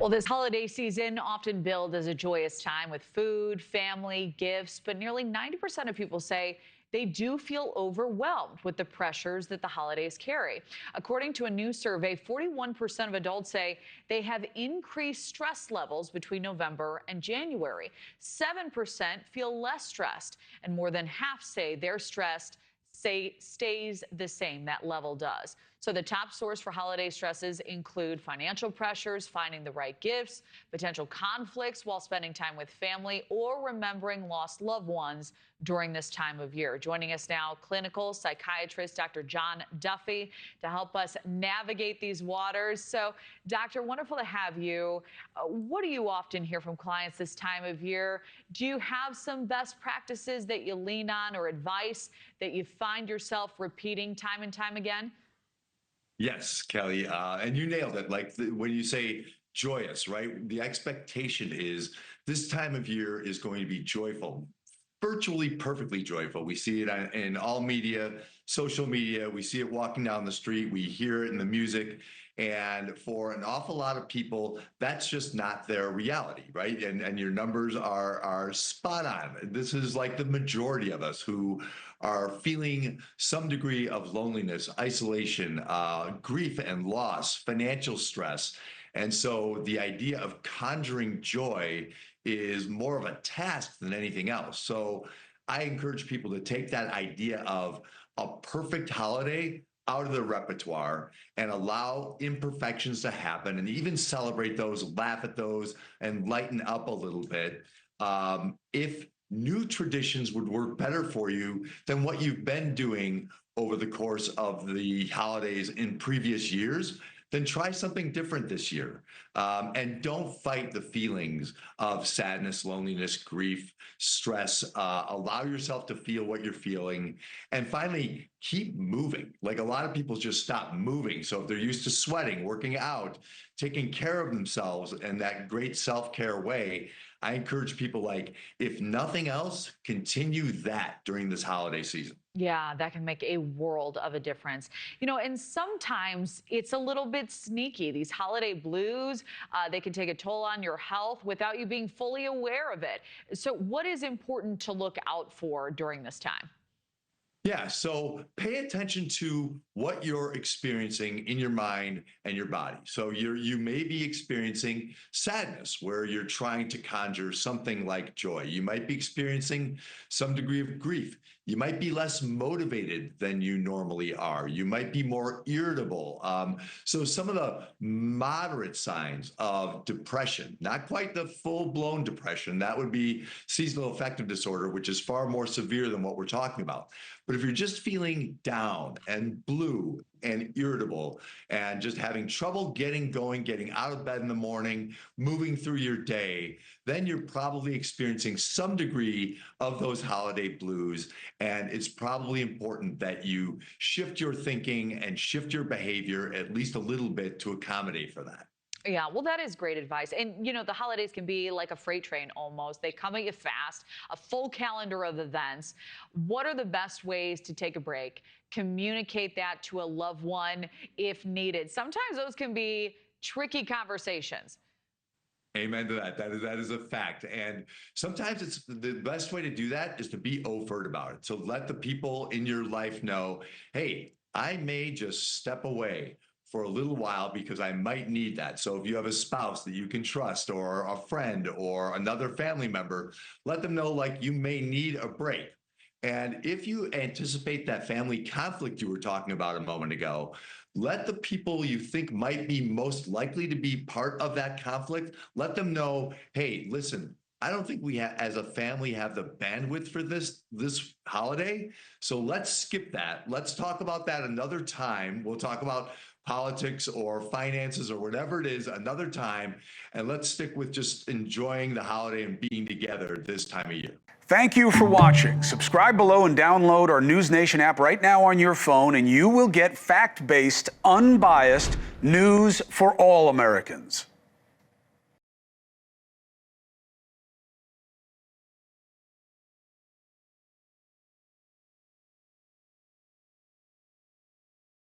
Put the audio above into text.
Well, this holiday season often billed as a joyous time with food, family, gifts, but nearly 90% of people say they do feel overwhelmed with the pressures that the holidays carry. According to a new survey, 41% of adults say they have increased stress levels between November and January. 7% feel less stressed, and more than half say they're stressed stays the same. That level does. So the top source for holiday stresses include financial pressures, finding the right gifts, potential conflicts while spending time with family, or remembering lost loved ones during this time of year. Joining us now, clinical psychiatrist Dr. John Duffy, to help us navigate these waters. So, Doctor, wonderful to have you. What do you often hear from clients this time of year? Do you have some best practices that you lean on or advice that you find yourself repeating time and time again? Yes, Kelly, and you nailed it. Like when you say joyous, right? The expectation is this time of year is going to be joyful, virtually perfectly joyful. We see it in all media, social media. We see it walking down the street. We hear it in the music. And for an awful lot of people, that's just not their reality, right? And your numbers are spot on. This is like the majority of us who are feeling some degree of loneliness, isolation, grief and loss, financial stress. And so the idea of conjuring joy is more of a task than anything else. So I encourage people to take that idea of a perfect holiday out of the repertoire and allow imperfections to happen and even celebrate those, laugh at those, and lighten up a little bit. If new traditions would work better for you than what you've been doing over the course of the holidays in previous years, then try something different this year. And don't fight the feelings of sadness, loneliness, grief, stress. Allow yourself to feel what you're feeling. And finally, keep moving. Like a lot of people just stop moving. So if they're used to sweating, working out, taking care of themselves in that great self-care way, I encourage people, like, if nothing else, continue that during this holiday season. Yeah, that can make a world of a difference. And sometimes it's a little bit sneaky. These holiday blues, they can take a toll on your health without you being fully aware of it. So what is important to look out for during this time? Yeah, so pay attention to what you're experiencing in your mind and your body. So you may be experiencing sadness where you're trying to conjure something like joy. You might be experiencing some degree of grief. You might be less motivated than you normally are. You might be more irritable. So some of the moderate signs of depression, not quite the full-blown depression, that would be seasonal affective disorder, which is far more severe than what we're talking about. But if you're just feeling down and blue and irritable and just having trouble getting going, getting out of bed in the morning, moving through your day, then you're probably experiencing some degree of those holiday blues. And it's probably important that you shift your thinking and shift your behavior at least a little bit to accommodate for that. Yeah, well, that is great advice. And, the holidays can be like a freight train almost. They come at you fast, a full calendar of events. What are the best ways to take a break? Communicate that to a loved one if needed. Sometimes those can be tricky conversations. Amen to that. That is a fact. And sometimes it's the best way to do that is to be overt about it. So let the people in your life know, hey, I may just step away for a little while because I might need that. So if you have a spouse that you can trust or a friend or another family member, let them know, like, you may need a break. And if you anticipate that family conflict you were talking about a moment ago, let the people you think might be most likely to be part of that conflict, let them know, hey, listen, I don't think we as a family have the bandwidth for this holiday. So let's skip that. Let's talk about that another time. We'll talk about politics or finances or whatever it is another time. And let's stick with just enjoying the holiday and being together this time of year. Thank you for watching. Subscribe below and download our NewsNation app right now on your phone, and you will get fact-based, unbiased news for all Americans.